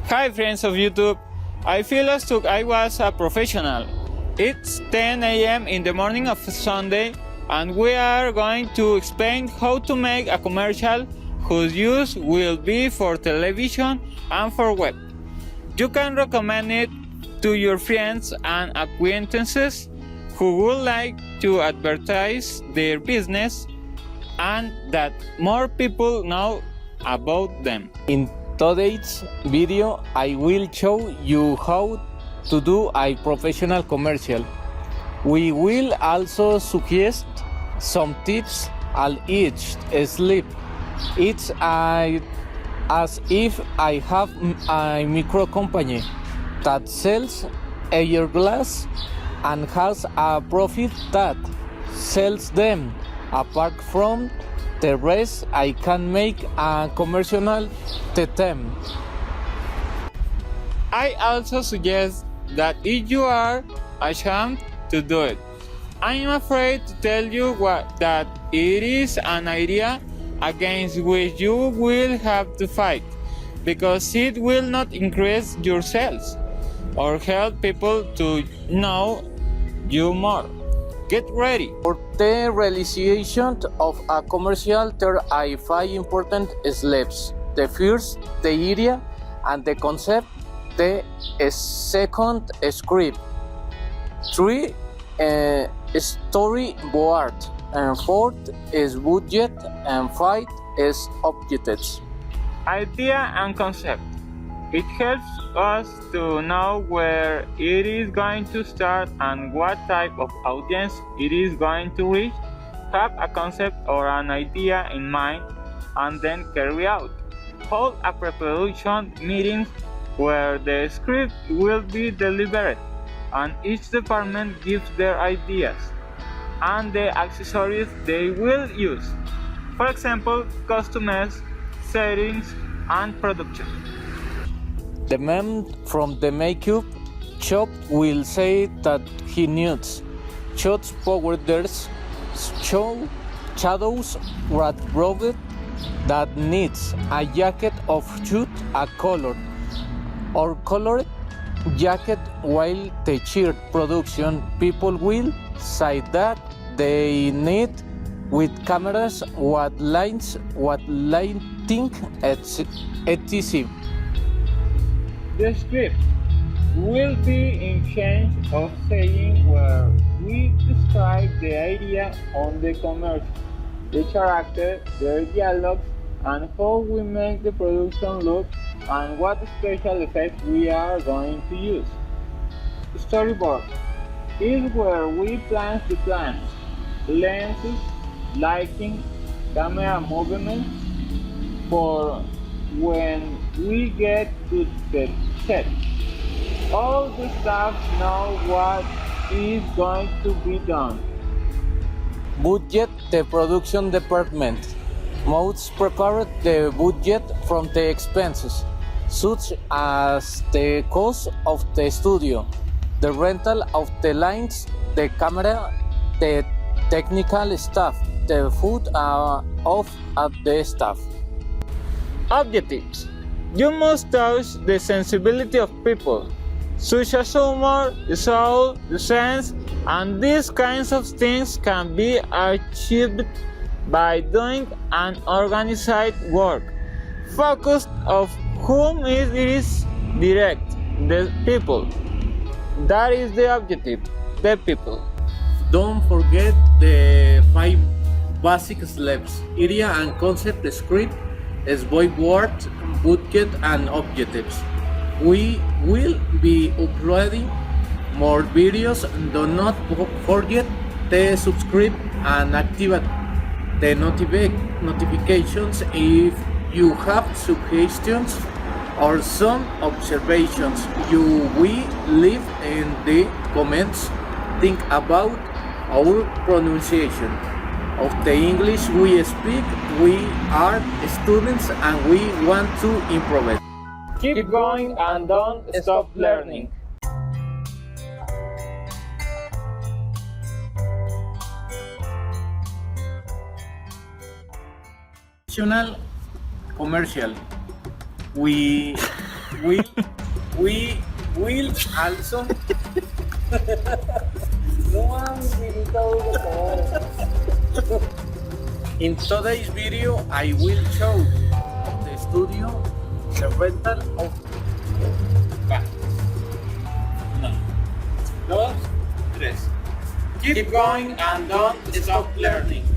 Hi friends of YouTube, I feel as though I was a professional. It's 10 a.m. in the morning of Sunday and we are going to explain how to make a commercial whose use will be for television and for web. You can recommend it to your friends and acquaintances who would like to advertise their business and that more people know about them. In today's video, I will show you how to do a professional commercial. We will also suggest some tips at each step. It's as if I have a micro company that sells glass and has a profit that sells them. Apart from the rest, I can make a commercial to them. I also suggest that if you are ashamed to do it, I am afraid to tell you that it is an idea against which you will have to fight, because it will not increase your sales or help people to know you more. Get ready. For the realization of a commercial, there are 5 important steps. The first, the idea and the concept. The second, script. 3, storyboard. And 4th is budget. And 5 is objectives. Idea and concept. It helps us to know where it is going to start and what type of audience it is going to reach. Have a concept or an idea in mind and then carry out. Hold a pre-production meeting where the script will be delivered and each department gives their ideas and the accessories they will use. For example, costumes, settings, and production. The man from the makeup shop will say that he needs shots powders, shadows, wardrobe, that needs a jacket of shoot a color or colored jacket, while the shirt production people will say that they need with cameras, what lines, what lighting, etc. The script will be in change of saying where we describe the idea on the commercial, the character, their dialogues, and how we make the production look and what special effects we are going to use. Storyboard is where we plan the plans, lenses, lighting, camera movements for when we get to the set. All the staff know what is going to be done. Budget, the production department must prepare the budget from the expenses, such as the cost of the studio, the rental of the lines, the camera, the technical staff, the food of the staff. Objectives. You must touch the sensibility of people, such as humor, the soul, the sense, and these kinds of things can be achieved by doing an organized work, focused of whom it is direct, the people. That is the objective, the people. Don't forget the 5 basic steps: idea and concept, script, storyboard, budget, and objectives. We will be uploading more videos. Do not forget to subscribe and activate the notifications if you have suggestions or some observations. You will leave in the comments. Think about our pronunciation of the English we speak. We are students and we want to improve it. Keep going and don't stop learning. Commercial. We we will also. No mames, Miguel, In today's video, I will show the studio, the rental of. Va. 1, 2, 3. Keep going and don't stop learning.